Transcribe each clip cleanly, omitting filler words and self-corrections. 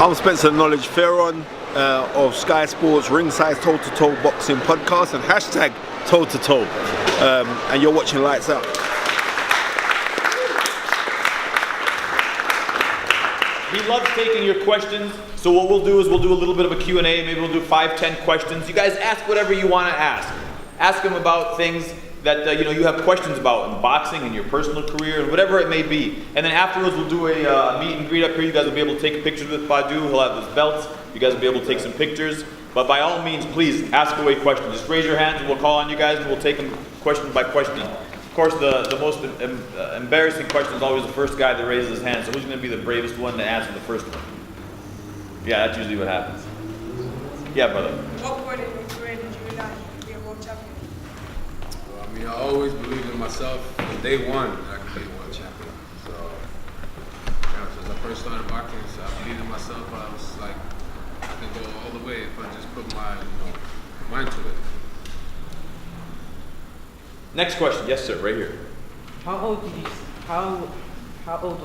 I'm Spencer Knowledge Fearon of Sky Sports Ringside Toe to Toe Boxing Podcast and hashtag Toe to Toe. And you're watching Lights Out. He loves taking your questions, so what we'll do is we'll do a little bit of a Q&A, maybe we'll do 5-10 questions. You guys ask whatever you want to ask. Ask him about things that you have questions about in boxing, in your personal career, and whatever it may be. And then afterwards we'll do a meet and greet up here. You guys will be able to take pictures with Badou. He'll have his belts. You guys will be able to take some pictures. But by all means, please ask away questions. Just raise your hands and we'll call on you guys and we'll take them question by question. Of course, the most embarrassing question is always the first guy that raises his hand. So who's going to be the bravest one to answer the first one? Yeah, that's usually what happens. Yeah, brother. What point in your career did you realize you could be a world champion? Well, I mean, I always believed in myself from day one that I could be a world champion. So, since I first started boxing, so I believed in myself. I was like, I can go all the way if I just put my mind to it. Next question. Yes, sir. Right here. How old were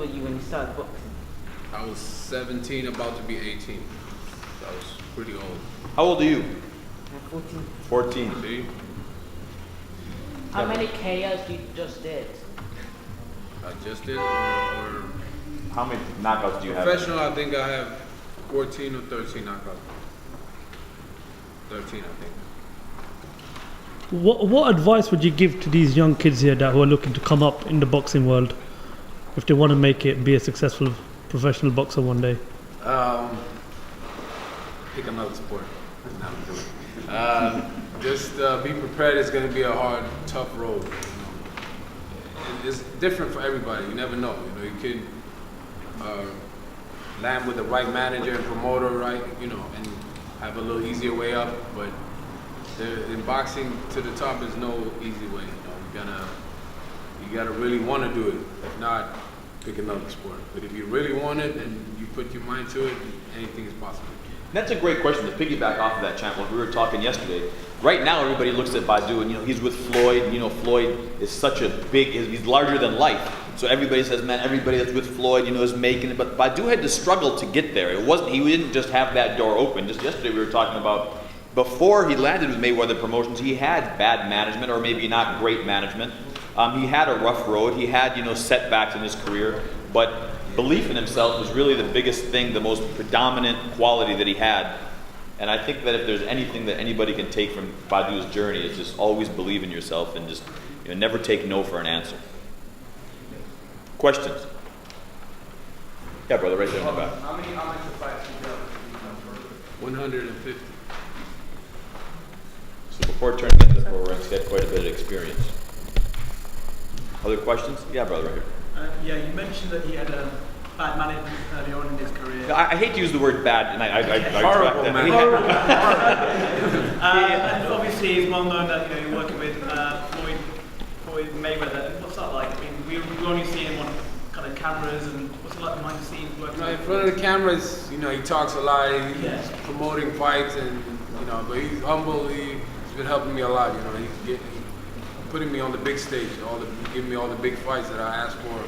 you when you started boxing? I was 17, about to be 18. So I was pretty old. How old are you? I'm 14. 14. See? How many KOs you just did? I just did, or How many knockouts do you have? professional, I think I have 14 or 13 knockouts. 13, I think. What advice would you give to these young kids here that who are looking to come up in the boxing world, if they want to make it, be a successful professional boxer one day? Pick another sport. No, I'm joking. Just be prepared. It's going to be a hard, tough road. It's different for everybody. You never know. You could land with the right manager and promoter, right? And have a little easier way up. But in boxing, to the top is no easy way. You gotta really want to do it. If not, pick another sport. But if you really want it and you put your mind to it, anything is possible. That's a great question to piggyback off of that, champ. Like we were talking yesterday. Right now, everybody looks at Badou, and he's with Floyd. Floyd is such a he's larger than life. So everybody says, man, everybody that's with Floyd, is making it. But Badou had to struggle to get there. He didn't just have that door open. Just yesterday, we were talking about before he landed with Mayweather Promotions, he had bad management, or maybe not great management. He had a rough road. He had setbacks in his career, but belief in himself was really the biggest thing, the most predominant quality that he had. And I think that if there's anything that anybody can take from Badou's journey, it's just always believe in yourself and just never take no for an answer. Questions? Yeah, brother, right there in the back. How many amateur fights you done? 150. So before turning into the pro ranks, he had quite a bit of experience. Other questions? Yeah, brother, right here. Yeah, you mentioned that he had bad management early on in his career. I hate to use the word bad, and I Horrible, that. man. And obviously, it's well known that you're working with Floyd Mayweather. What's that like? I mean, we only see him on kind of cameras, and what's it like behind the scenes working? In front of the cameras, he talks a lot. He's Yeah. promoting fights, and but he's humble. He's been helping me a lot. He's putting me on the big stage, giving me all the big fights that I asked for.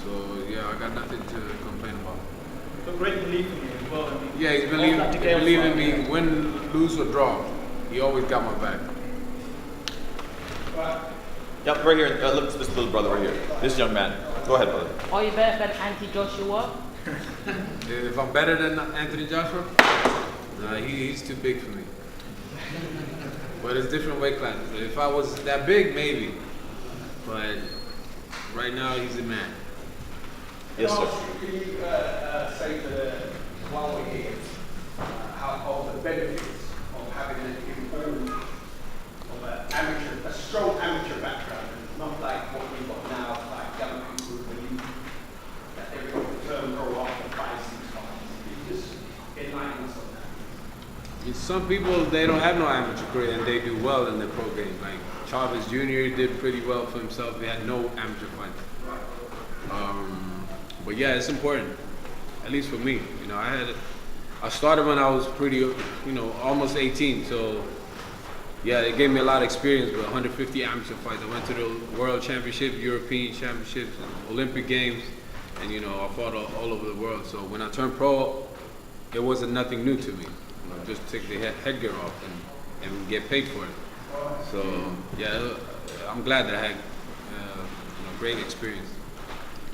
So yeah, I got nothing to complain about. But great belief in you as well. I mean, Yeah, he's all that believing in together. me, win, lose or draw. He always got my back. Yep, right here. This little brother right here. This young man. Go ahead, brother. Are you better than Anthony Joshua? If I'm better than Anthony Joshua, nah, he's too big for me. But it's different weight classes. If I was that big, maybe. But right now, he's a man. Yes, sir. Can you say to the while we're here of the benefits of having an informed, of a strong amateur background, not like what we've got now, like young people who believe that they're going to turn grow up and 5-6 fights. You just enlighten us on that. Some people, they don't have no amateur career and they do well in the pro game. Like Chavez Jr. did pretty well for himself. He had no amateur fights. But yeah, it's important, at least for me. I started when I was pretty, almost 18. So yeah, it gave me a lot of experience with 150 amateur fights. I went to the World Championship, European Championships, and Olympic Games, and I fought all over the world. So when I turned pro, it wasn't nothing new to me. You know, just take the headgear off and get paid for it. So yeah, I'm glad that I had great experience.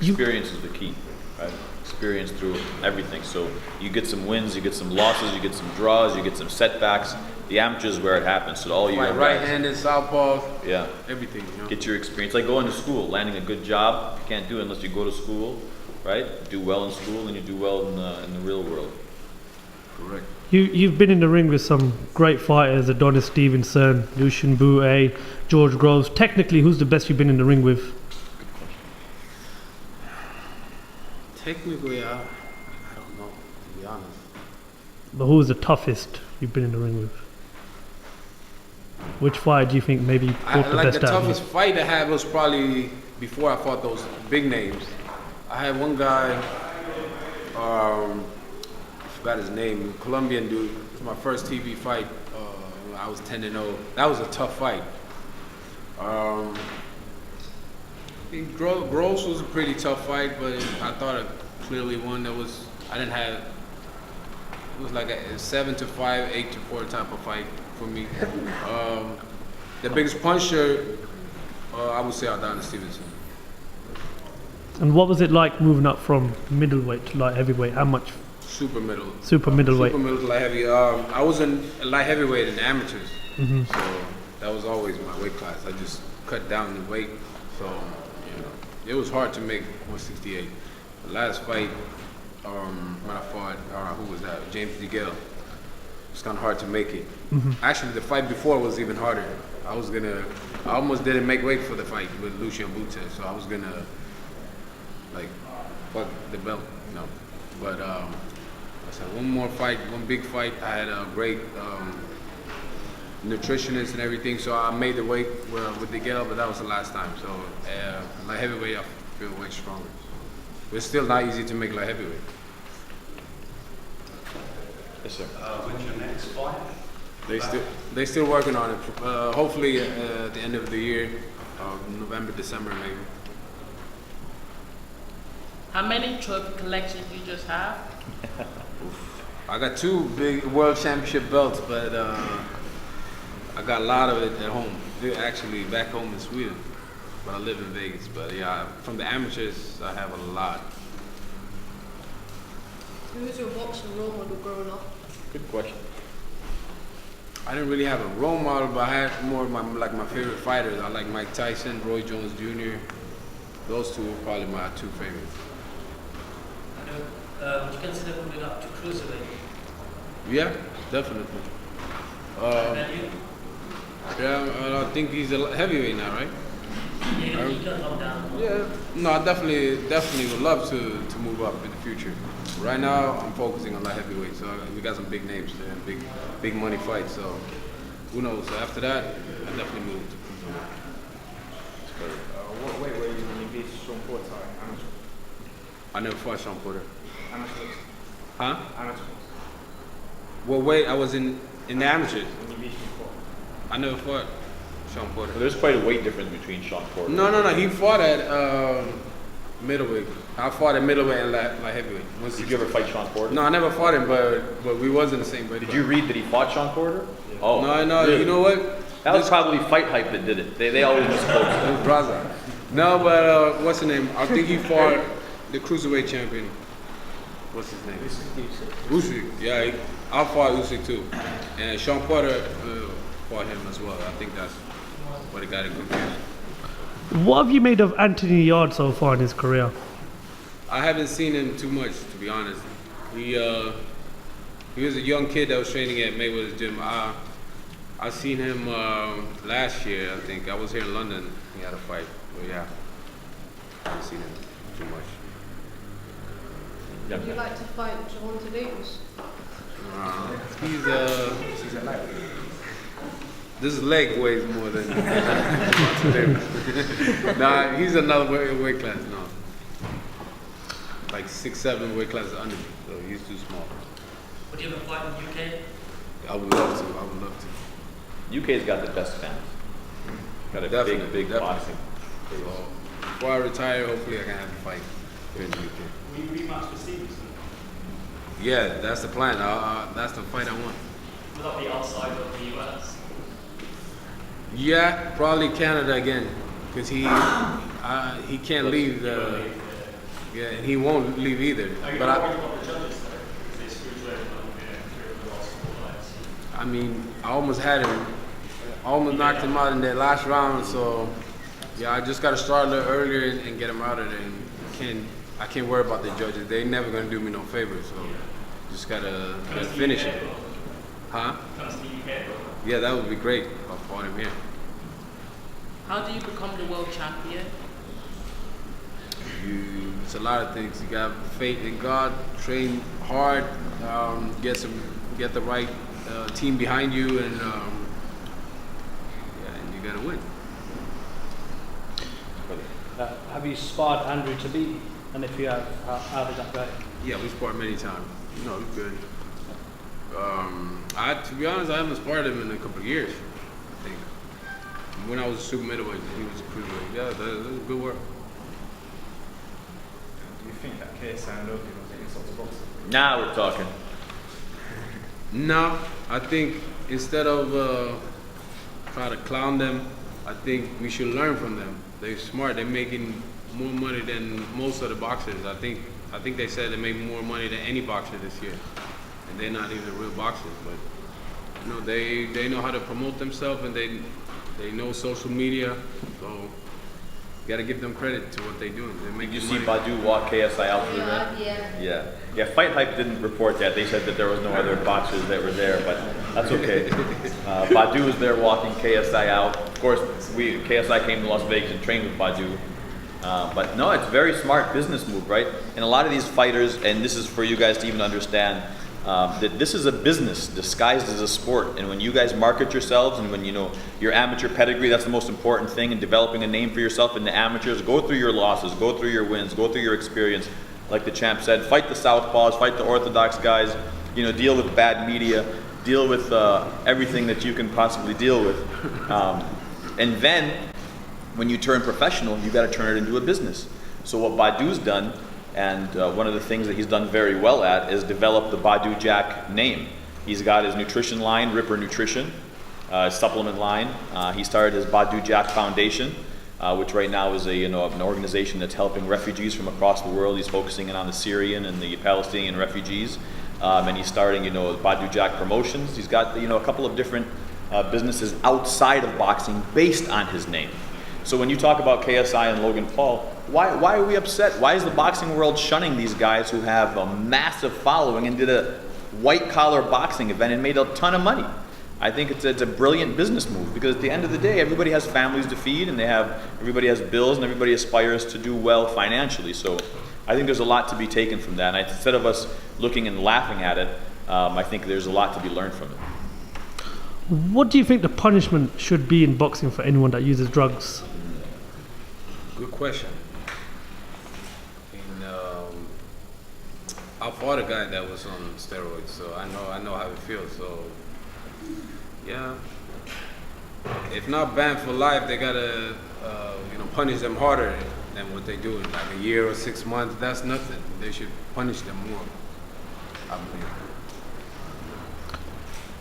Experience is the key, right? Experience through everything. So you get some wins, you get some losses, you get some draws, you get some setbacks. The amateur is where it happens. So all you right-handed, southpaw, yeah, everything. You know? Get your experience. Like going to school, landing a good job. You can't do it unless you go to school, right? Do well in school, and you do well in the real world. Correct. You've been in the ring with some great fighters: Adonis Stevenson, Lucian Bouet, George Groves. Technically, who's the best you've been in the ring with? Technically, I don't know, to be honest. But who's the toughest you've been in the ring with? Which fight do you think maybe brought the like best the out of you? toughest fight I had was probably before I fought those big names. I had one guy, I forgot his name, Colombian dude. It was my first TV fight. I was 10-0. That was a tough fight. I think Gross was a pretty tough fight, but I thought I clearly won. It was like a 7-5, 8-4 type of fight for me. The biggest puncher, I would say Adonis Stevenson. And what was it like moving up from middleweight to light heavyweight? How much? Super middle. Super middleweight. Super middle to light heavy. I was in light heavyweight in the amateurs, Mm-hmm. so that was always my weight class. I just cut down the weight, so it was hard to make 168. The last fight, when I fought, who was that? James DeGale. It's kind of hard to make it. Mm-hmm. Actually, the fight before was even harder. I almost didn't make weight for the fight with Lucian Bouet, so I was gonna fuck the belt, But I said one more fight, one big fight. I had a great nutritionist and everything, so I made the weight with DeGale, but that was the last time. So light heavyweight, I feel way stronger. But it's still not easy to make light heavyweight. Yes, sir. When's your next fight? They still working on it. Hopefully at the end of the year, November, December maybe. How many trophy collections you just have? I got 2 big world championship belts, but I got a lot of it at home. They're actually back home in Sweden, but I live in Vegas. But yeah, from the amateurs, I have a lot. Who was your boxing role model growing up? Good question. I didn't really have a role model, but I had more of my favorite fighters. I like Mike Tyson, Roy Jones Jr. Those 2 were probably my 2 favorites. Would you consider moving up to cruiserweight? Yeah, definitely. Yeah, I think he's a heavyweight now, right? Yeah, you can come down. Yeah. No, I definitely would love to move up in the future. Right now, I'm focusing on light heavyweight, so we got some big names there, big money fights. So who knows? So after that, I definitely move to cruiserweight. What weight were you when you beat Sean Porter? I never fought Sean Porter. Amateurs. Huh? Amateurs. What weight I was in the amateurs? When you beat Sean Porter. I never fought Sean Porter. Well, there's quite a weight difference between Sean Porter. No. He fought at middleweight. I fought at middleweight and light heavyweight. Did you ever fight Sean Porter? No, I never fought him, but we was in the same weight. Did you read that he fought Sean Porter? Yeah. Oh, no. Really? You know what? That was probably Fight Hype that did it. They always just close it. It was Braza. No, but what's his name? I think he fought the cruiserweight champion. What's his name? Usyk. Yeah, I fought Usyk too, and Sean Porter fought him as well. I think that's what he got it confused. What have you made of Anthony Yard so far in his career? I haven't seen him too much, to be honest. He was a young kid that was training at Mayweather's gym. I seen him last year, I think. I was here in London. He had a fight. But yeah, I haven't seen him too much. Would you like to fight Javante Davis? He's a lightweight. This leg weighs more than Nah, he's another weight class. No, like 6-7 weight classes under me, so he's too small. Would you ever fight in the UK? I would love to. UK's got the best fans. Got a big boxing. So before I retire, hopefully I can have a fight here in the UK. Will you rematch with Stevenson? Yeah, that's the plan. That's the fight I want. Would that be outside of the US? Yeah, probably Canada again, because he can't leave. Yeah, and he won't leave either. But I mean, I almost had him. I almost knocked him out in that last round. So yeah, I just got to start a little earlier and get him out of there. And I can't worry about the judges. They're never gonna do me no favors. So just gotta finish it. Huh? Yeah, that would be great if I fought him here. How do you become the world champion? It's a lot of things. You got faith in God, train hard, get the right team behind you, and and you gotta win. Have you sparred Andrew to beat? And if you have, how did that go? Yeah, we sparred many times. You know, he's good. To be honest, I haven't sparred him in a couple of years. I think when I was a super middleweight, he was a cruiserweight. Yeah, that was good work. Do you think that KSI and Logan was an insult to boxing? Now we're talking. No, I think instead of try to clown them, I think we should learn from them. They're smart. They're making more money than most of the boxers. I think they said they make more money than any boxer this year, and they're not even real boxers. But you know, they know how to promote themselves, and they know social media. So you gotta give them credit to what they're doing. They're making Did you see money. Badou walk KSI out to the ring? Yeah. Fight Hype didn't report that. They said that there was no other boxers that were there, but that's okay. Badou was there walking KSI out. Of course, KSI came to Las Vegas and trained with Badou. But no, it's a very smart business move, right? And a lot of these fighters, and this is for you guys to even understand, that this is a business disguised as a sport. And when you guys market yourselves, and when you know your amateur pedigree, that's the most important thing in developing a name for yourself in the amateurs. Go through your losses, go through your wins, go through your experience. Like the champ said, fight the southpaws, fight the orthodox guys, you know, deal with bad media, deal with everything that you can possibly deal with. And then, when you turn professional, you got to turn it into a business. So what Badou's done, and one of the things that he's done very well at, is develop the Badou Jack name. He's got his nutrition line, Ripper Nutrition, supplement line. He started his Badou Jack Foundation, which right now is an organization that's helping refugees from across the world. He's focusing in on the Syrian and the Palestinian refugees, and he's starting, Badou Jack Promotions. He's got, a couple of different businesses outside of boxing based on his name. So when you talk about KSI and Logan Paul, why are we upset? Why is the boxing world shunning these guys who have a massive following and did a white-collar boxing event and made a ton of money? I think it's a brilliant business move, because at the end of the day, everybody has families to feed, and everybody has bills, and everybody aspires to do well financially. So I think there's a lot to be taken from that. And instead of us looking and laughing at it, I think there's a lot to be learned from it. What do you think the punishment should be in boxing for anyone that uses drugs? Good question. I fought a guy that was on steroids, so I know how it feels. So yeah, if not banned for life, they gotta punish them harder than what they do in like a year or 6 months. That's nothing. They should punish them more, I believe.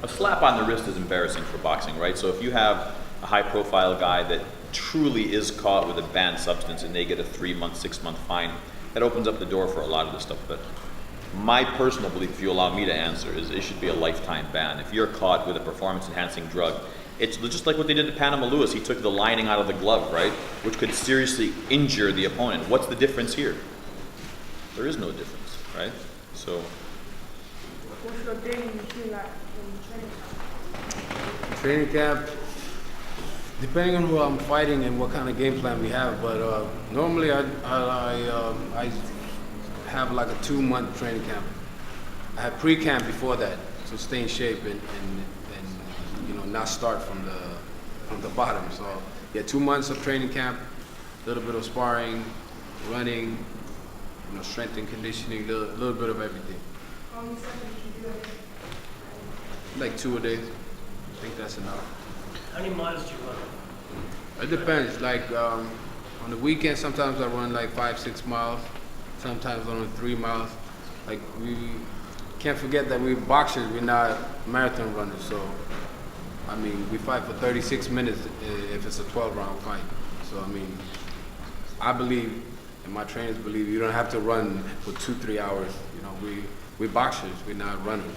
A slap on the wrist is embarrassing for boxing, right? So if you have a high-profile guy that truly is caught with a banned substance and they get a 3-month, 6-month fine, that opens up the door for a lot of this stuff. But my personal belief, if you allow me to answer, is it should be a lifetime ban. If you're caught with a performance-enhancing drug, it's just like what they did to Panama Lewis. He took the lining out of the glove, right? Which could seriously injure the opponent. What's the difference here? There is no difference, right? So. What's your daily routine like in training? Training camp, depending on who I'm fighting and what kind of game plan we have, but normally I have like a 2-month training camp. I have pre-camp before that to stay in shape and not start from the bottom. So yeah, 2 months of training camp, a little bit of sparring, running, strength and conditioning, a little bit of everything. How many sessions do you do? Like 2 a day. I think that's enough. How many miles do you run? It depends. Like on the weekend, sometimes I run like 5-6 miles. Sometimes only 3 miles. Like can't forget that we're boxers, we're not marathon runners. So, I mean, we fight for 36 minutes if it's a 12-round fight. So, I mean, I believe, and my trainers believe, you don't have to run for 2-3 hours. You know, we're boxers, we're not runners.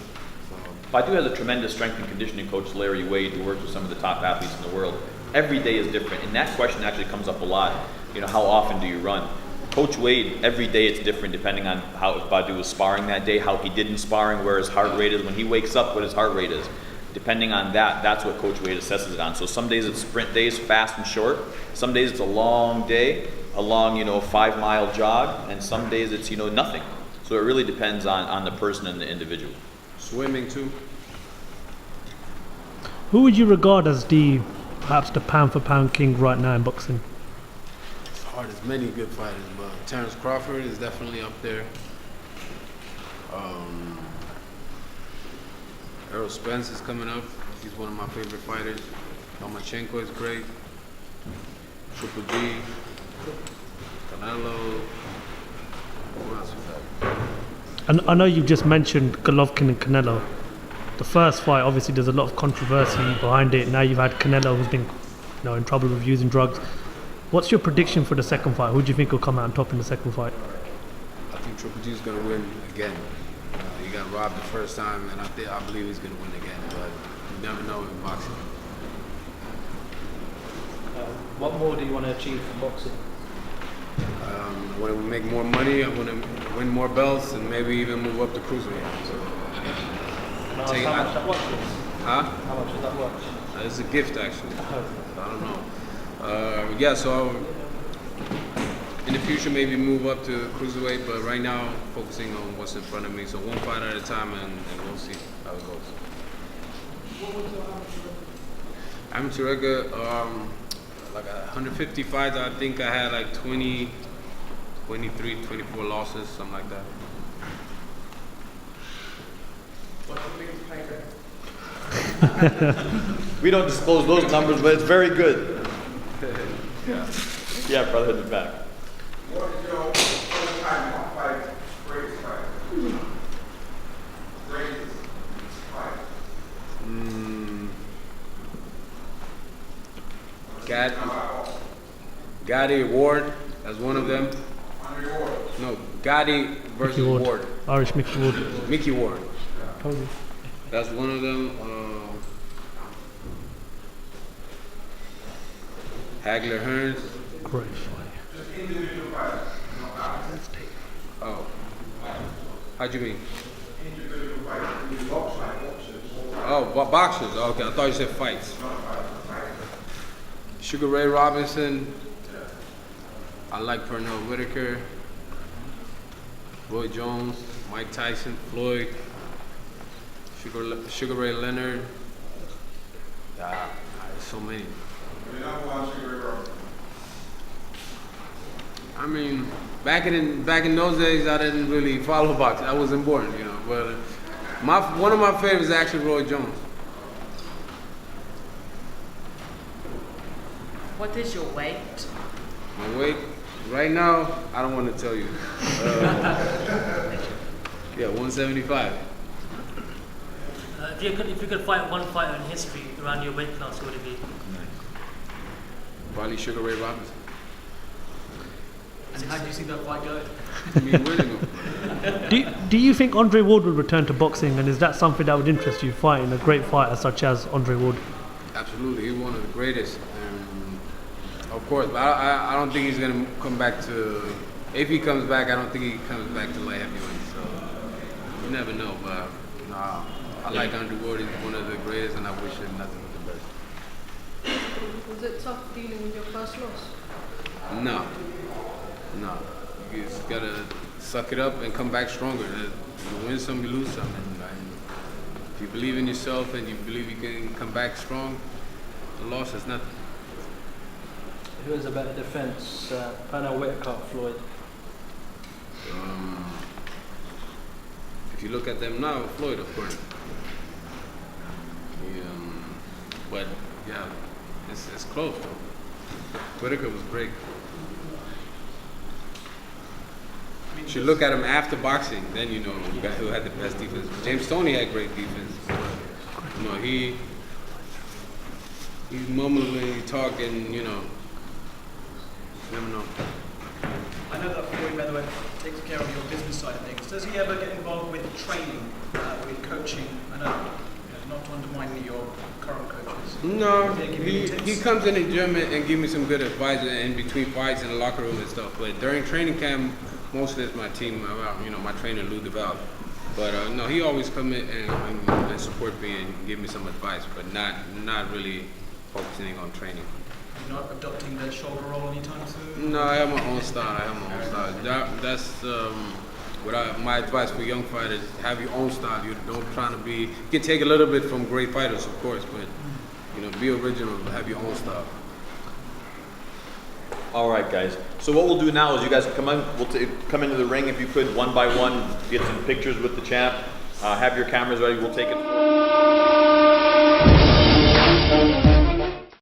So. Badou has a tremendous strength and conditioning coach, Larry Wade, who works with some of the top athletes in the world. Every day is different, and that question actually comes up a lot. You know, how often do you run? Coach Wade, every day it's different depending on how if Badou was sparring that day, how he did in sparring, where his heart rate is, when he wakes up, what his heart rate is. Depending on that, that's what Coach Wade assesses it on. So some days it's sprint days, fast and short. Some days it's a long day, a long, 5-mile jog, and some days it's, nothing. So it really depends on the person and the individual. Swimming too. Who would you regard as perhaps the pound for pound king right now in boxing? It's hard. There's many good fighters, but Terrence Crawford is definitely up there. Errol Spence is coming up. He's one of my favorite fighters. Lomachenko is great. Triple G. Canelo. Who else we got? And I know you just mentioned Golovkin and Canelo. The first fight, obviously, there's a lot of controversy behind it. Now you've had Canelo, who's been, in trouble with using drugs. What's your prediction for the second fight? Who do you think will come out on top in the second fight? I think Triple G is going to win again. He got robbed the first time, and I believe he's going to win again. But you never know in boxing. What more do you want to achieve from boxing? I want to make more money. I want to win more belts, and maybe even move up to cruiserweight. So, how much that watch is? Huh? How much is that watch? It's a gift, actually. I don't know. So in the future, maybe move up to cruiserweight, but right now, focusing on what's in front of me. So one fight at a time, and we'll see how it goes. What was your Amateur record, like 150 fights, I think I had like 23, 24 losses, something like that. What's your biggest payday? We don't disclose those numbers, but it's very good. Yeah, brother in the back. What is your all-time top 5 greatest fight? Greatest fight? Gotti Ward, that's one of them. No, Gotti versus Mickey Ward. Irish Mickey Ward. Mickey Ward. Totally. That's one of them. Hagler Hearns. Great fight. Oh. How'd you mean? Oh, boxers. Okay, I thought you said fights. Sugar Ray Robinson. I like Pernell Whitaker. Roy Jones. Mike Tyson. Floyd. Sugar Ray Leonard. So many. I mean, back in those days, I didn't really follow boxing. I wasn't born, But one of my favorites is actually Roy Jones. What is your weight? My weight right now, I don't want to tell you. 175. If you could fight one fighter in history around your weight class, who would it be? Probably Sugar Ray Robinson. And how do you see that fight going? Do you think Andre Ward will return to boxing, and is that something that would interest you, fighting a great fighter such as Andre Ward? Absolutely, he's one of the greatest. Of course, but I don't think he's going to come back to... If he comes back, I don't think he comes back to light heavyweight. So, you never know, but I like Andre Ward. He's one of the greatest, and I wish him nothing but the best. Was it tough dealing with your first loss? No. You just got to suck it up and come back stronger. You win some, you lose some. And if you believe in yourself and you believe you can come back strong, the loss is nothing. Who has a better defense, Pernell Whitaker or Floyd? If you look at them now, Floyd, of course. But yeah, it's close though. Whitaker was great. I mean, You should look at him after boxing, then you know who had the best defense. James Toney had great defense. You know, he's mumbling, talking, you know. You never know. I know that Floyd Mayweather takes care of your business side of things. Does he ever get involved with training, with coaching? I know, not to undermine your current coaches. No, Do they give you he tips? comes in the gym and give me some good advice in between fights in the locker room and stuff. But during training camp, mostly it's my team, you know, my trainer Lou DeVal. But no, he always come in and support me and give me some advice, but not really focusing on training. You're not adopting the shoulder roll anytime soon? No, I have my own style. That's my advice for young fighters. Have your own style. You don't try to be. You can take a little bit from great fighters, of course, but you know, be original. Have your own style. All right, guys. So what we'll do now is you guys come in. We'll come into the ring if you could, one by one. Get some pictures with the champ. Have your cameras ready. We'll take it.